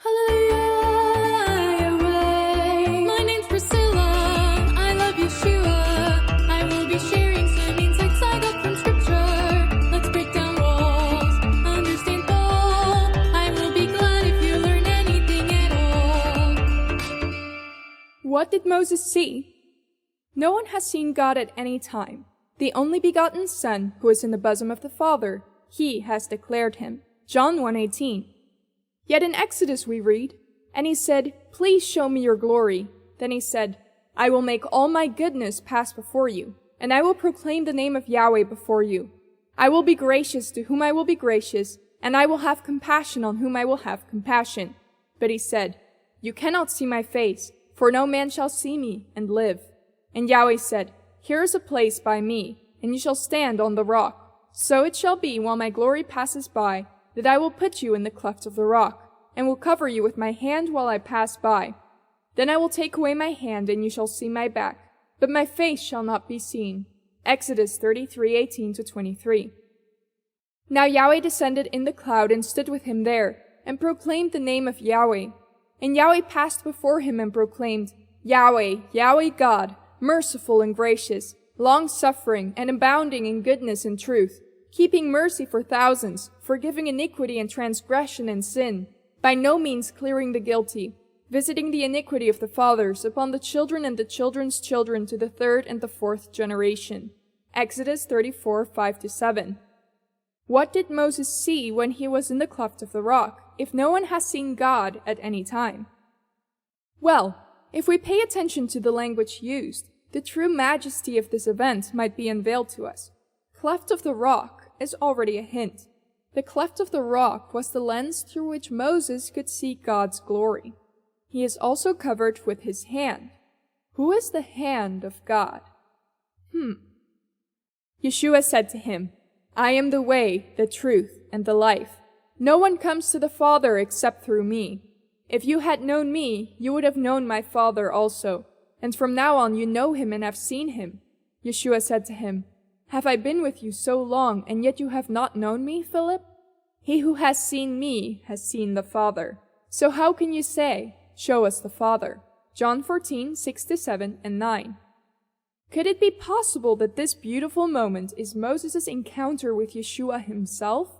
Hallelujah, Yahweh. My name's Priscilla. I love Yeshua. I will be sharing some insights I got from Scripture. Let's break down walls, understand Paul. I will be glad if you learn anything at all. What did Moses see? No one has seen God at any time. The only begotten Son, who is in the bosom of the Father, he has declared him. John 1:18. Yet in Exodus we read, "And he said, 'Please show me your glory.' Then he said, 'I will make all my goodness pass before you, and I will proclaim the name of Yahweh before you. I will be gracious to whom I will be gracious, and I will have compassion on whom I will have compassion.' But he said, 'You cannot see my face, for no man shall see me and live.' And Yahweh said, 'Here is a place by me, and you shall stand on the rock. So it shall be while my glory passes by, that I will put you in the cleft of the rock, and will cover you with my hand while I pass by. Then I will take away my hand, and you shall see my back, but my face shall not be seen.'" Exodus 33:18-23. Now Yahweh descended in the cloud and stood with him there, and proclaimed the name of Yahweh. And Yahweh passed before him and proclaimed, "Yahweh, Yahweh God, merciful and gracious, long-suffering and abounding in goodness and truth, keeping mercy for thousands, forgiving iniquity and transgression and sin, by no means clearing the guilty, visiting the iniquity of the fathers upon the children and the children's children to the third and the fourth generation." Exodus 34:5-7. What did Moses see when he was in the cleft of the rock, if no one has seen God at any time? Well, if we pay attention to the language used, the true majesty of this event might be unveiled to us. Cleft of the rock is already a hint. The cleft of the rock was the lens through which Moses could see God's glory. He is also covered with his hand. Who is the hand of God? Yeshua said to him, "I am the way, the truth, and the life. No one comes to the Father except through me. If you had known me, you would have known my Father also. And from now on you know him and have seen him." Yeshua said to him, "Have I been with you so long, and yet you have not known me, Philip? He who has seen me has seen the Father. So how can you say, 'Show us the Father'?" John 14:6-7-9. Could it be possible that this beautiful moment is Moses' encounter with Yeshua himself?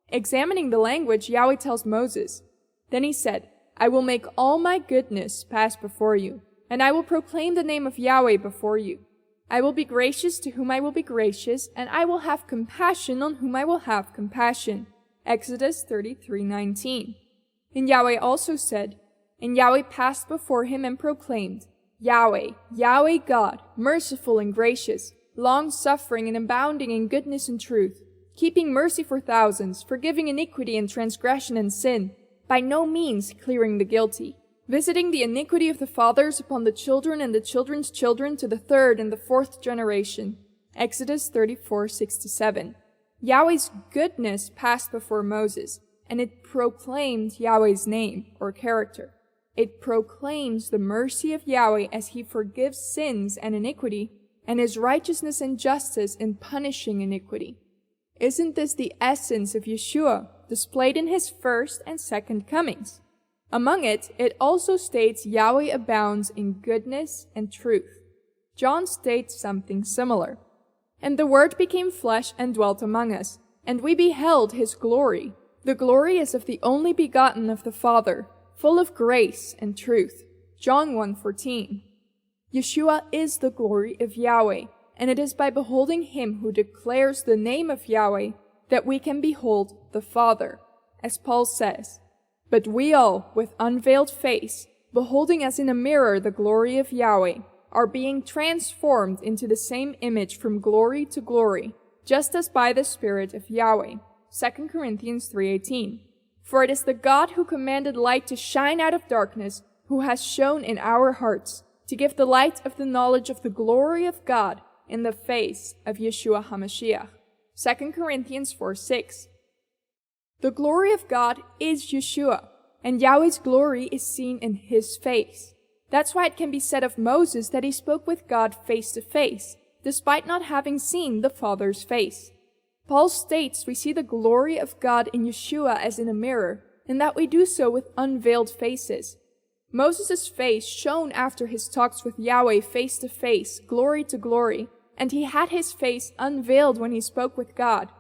Examining the language, Yahweh tells Moses, "Then he said, 'I will make all my goodness pass before you, and I will proclaim the name of Yahweh before you. I will be gracious to whom I will be gracious, and I will have compassion on whom I will have compassion." Exodus 33:19. And Yahweh also said, "And Yahweh passed before him and proclaimed, 'Yahweh, Yahweh God, merciful and gracious, long-suffering and abounding in goodness and truth, keeping mercy for thousands, forgiving iniquity and transgression and sin, by no means clearing the guilty, visiting the iniquity of the fathers upon the children and the children's children to the third and the fourth generation." Exodus 34:6-7. Yahweh's goodness passed before Moses, and it proclaimed Yahweh's name or character. It proclaims the mercy of Yahweh as he forgives sins and iniquity, and his righteousness and justice in punishing iniquity. Isn't this the essence of Yeshua, displayed in his first and second comings? Among it, it also states Yahweh abounds in goodness and truth. John states something similar. "And the Word became flesh and dwelt among us, and we beheld his glory. The glory is of the only begotten of the Father, full of grace and truth." John 1:14. Yeshua is the glory of Yahweh, and it is by beholding him who declares the name of Yahweh that we can behold the Father. As Paul says, "But we all, with unveiled face, beholding as in a mirror the glory of Yahweh, are being transformed into the same image from glory to glory, just as by the Spirit of Yahweh." 2 Corinthians 3:18. "For it is the God who commanded light to shine out of darkness, who has shone in our hearts, to give the light of the knowledge of the glory of God in the face of Yeshua HaMashiach." 2 Corinthians 4:6. The glory of God is Yeshua, and Yahweh's glory is seen in his face. That's why it can be said of Moses that he spoke with God face to face, despite not having seen the Father's face. Paul states we see the glory of God in Yeshua as in a mirror, and that we do so with unveiled faces. Moses' face shone after his talks with Yahweh face to face, glory to glory, and he had his face unveiled when he spoke with God.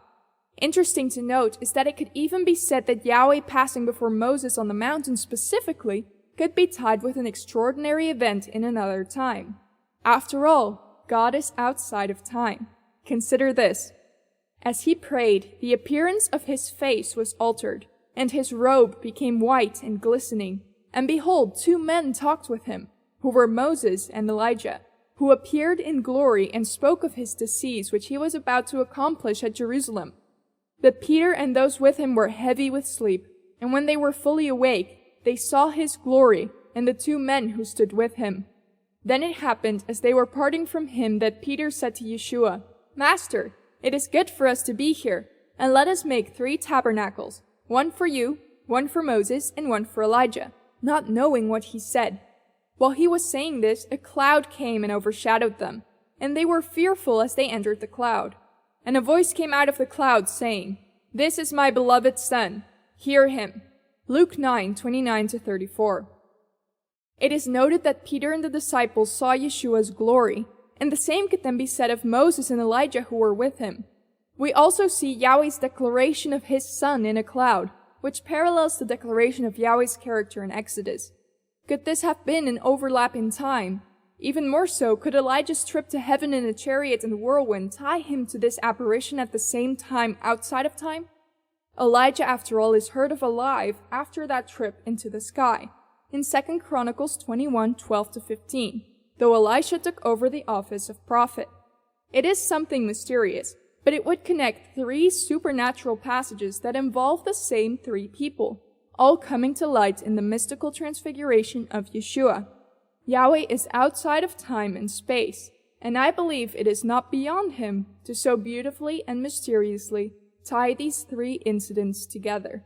Interesting to note is that it could even be said that Yahweh passing before Moses on the mountain specifically could be tied with an extraordinary event in another time. After all, God is outside of time. Consider this. As he prayed, the appearance of his face was altered, and his robe became white and glistening. And behold, 2 men talked with him, who were Moses and Elijah, who appeared in glory and spoke of his decease which he was about to accomplish at Jerusalem. But Peter and those with him were heavy with sleep, and when they were fully awake, they saw his glory and the 2 men who stood with him. Then it happened, as they were parting from him, that Peter said to Yeshua, "Master, it is good for us to be here, and let us make 3 tabernacles, one for you, one for Moses, and one for Elijah," not knowing what he said. While he was saying this, a cloud came and overshadowed them, and they were fearful as they entered the cloud. And a voice came out of the cloud saying, "This is my beloved Son, hear him." Luke 9:29-34. It is noted that Peter and the disciples saw Yeshua's glory, and the same could then be said of Moses and Elijah who were with him. We also see Yahweh's declaration of his Son in a cloud, which parallels the declaration of Yahweh's character in Exodus. Could this have been an overlap in time? Even more so, could Elijah's trip to heaven in a chariot and whirlwind tie him to this apparition at the same time outside of time? Elijah, after all, is heard of alive after that trip into the sky, in 2 Chronicles 21:12-15, though Elisha took over the office of prophet. It is something mysterious, but it would connect 3 supernatural passages that involve the same 3 people, all coming to light in the mystical transfiguration of Yeshua. Yahweh is outside of time and space, and I believe it is not beyond him to so beautifully and mysteriously tie these 3 incidents together.